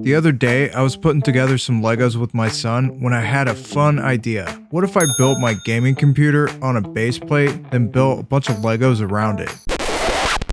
The other day, I was putting together some Legos with my son when I had a fun idea. What if I built my gaming computer on a base plate, then built a bunch of Legos around it?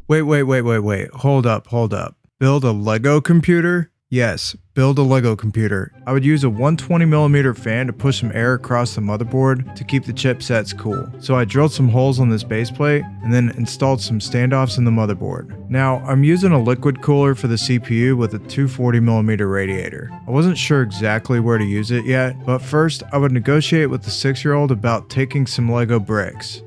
Wait. Hold up. Build a Lego computer? Yes, build a Lego computer. I would use a 120mm fan to push some air across the motherboard to keep the chipsets cool. So I drilled some holes on this base plate and then installed some standoffs in the motherboard. Now, I'm using a liquid cooler for the CPU with a 240mm radiator. I wasn't sure exactly where to use it yet, but first I would negotiate with the 6-year-old about taking some Lego bricks.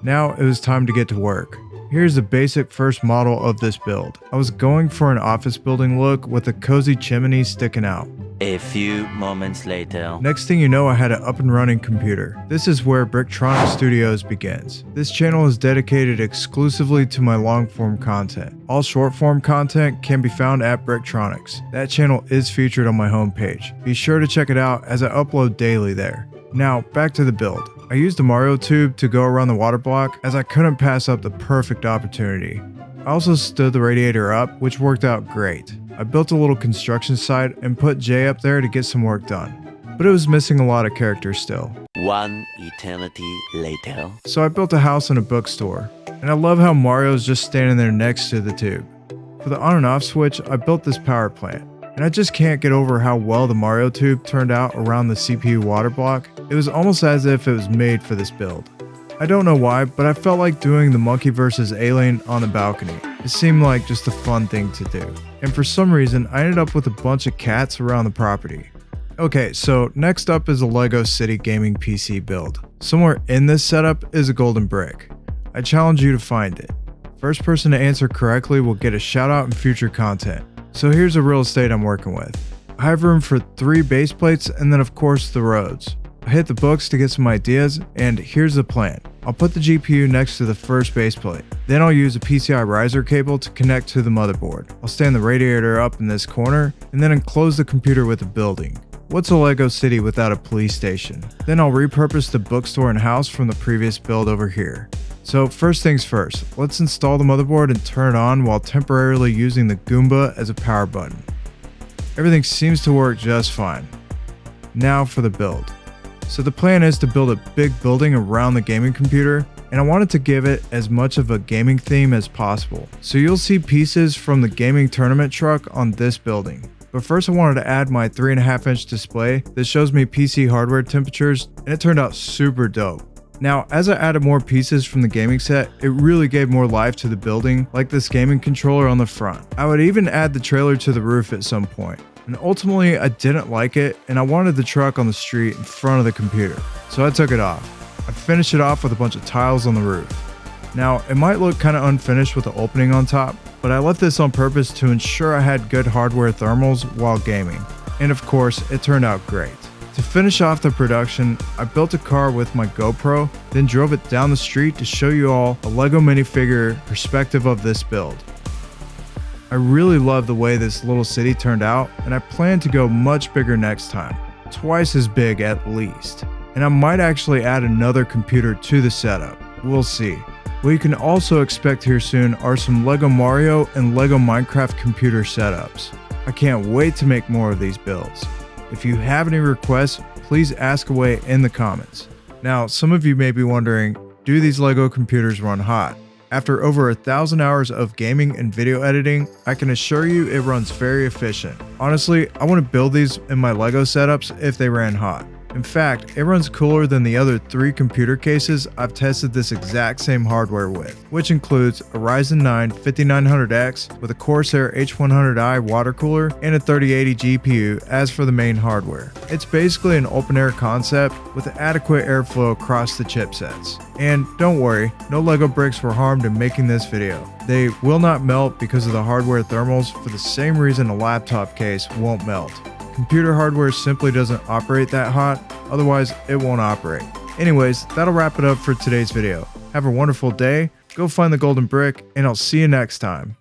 Now it was time to get to work. Here's the basic first model of this build. I was going for an office building look with a cozy chimney sticking out. A few moments later. Next thing you know, I had an up and running computer. This is where Bricktronic Studios begins. This channel is dedicated exclusively to my long form content. All short form content can be found at Bricktronics. That channel is featured on my homepage. Be sure to check it out as I upload daily there. Now, back to the build. I used the Mario tube to go around the water block as I couldn't pass up the perfect opportunity. I also stood the radiator up, which worked out great. I built a little construction site and put Jay up there to get some work done, but it was missing a lot of characters still. One eternity later. So I built a house and a bookstore, and I love how Mario's just standing there next to the tube. For the on and off switch, I built this power plant. And I just can't get over how well the Mario tube turned out around the CPU water block. It was almost as if it was made for this build. I don't know why, but I felt like doing the monkey versus alien on the balcony. It seemed like just a fun thing to do. And for some reason, I ended up with a bunch of cats around the property. Okay, so next up is a LEGO City gaming PC build. Somewhere in this setup is a golden brick. I challenge you to find it. First person to answer correctly will get a shout out in future content. So here's the real estate I'm working with. I have room for 3 base plates and then of course the roads. I hit the books to get some ideas, and here's the plan. I'll put the GPU next to the first base plate. Then I'll use a PCI riser cable to connect to the motherboard. I'll stand the radiator up in this corner and then enclose the computer with a building. What's a LEGO city without a police station? Then I'll repurpose the bookstore and house from the previous build over here. So first things first, let's install the motherboard and turn it on while temporarily using the Goomba as a power button. Everything seems to work just fine. Now for the build. So the plan is to build a big building around the gaming computer, and I wanted to give it as much of a gaming theme as possible. So you'll see pieces from the gaming tournament truck on this building. But first I wanted to add my 3.5-inch display that shows me PC hardware temperatures, and it turned out super dope. Now, as I added more pieces from the gaming set, it really gave more life to the building, like this gaming controller on the front. I would even add the trailer to the roof at some point. And ultimately, I didn't like it, and I wanted the truck on the street in front of the computer. So I took it off. I finished it off with a bunch of tiles on the roof. Now, it might look kind of unfinished with the opening on top, but I left this on purpose to ensure I had good hardware thermals while gaming. And of course, it turned out great. To finish off the production, I built a car with my GoPro, then drove it down the street to show you all a LEGO minifigure perspective of this build. I really love the way this little city turned out, and I plan to go much bigger next time, twice as big at least. And I might actually add another computer to the setup, we'll see. What you can also expect here soon are some LEGO Mario and LEGO Minecraft computer setups. I can't wait to make more of these builds. If you have any requests, please ask away in the comments. Now, some of you may be wondering, do these LEGO computers run hot? After over 1,000 hours of gaming and video editing, I can assure you it runs very efficient. Honestly, I want to build these in my LEGO setups if they ran hot. In fact, it runs cooler than the other 3 computer cases I've tested this exact same hardware with, which includes a Ryzen 9 5900X with a Corsair H100i water cooler and a 3080 GPU as for the main hardware. It's basically an open air concept with adequate airflow across the chipsets. And don't worry, no LEGO bricks were harmed in making this video. They will not melt because of the hardware thermals for the same reason a laptop case won't melt. Computer hardware simply doesn't operate that hot, otherwise it won't operate. Anyways, that'll wrap it up for today's video. Have a wonderful day, go find the golden brick, and I'll see you next time.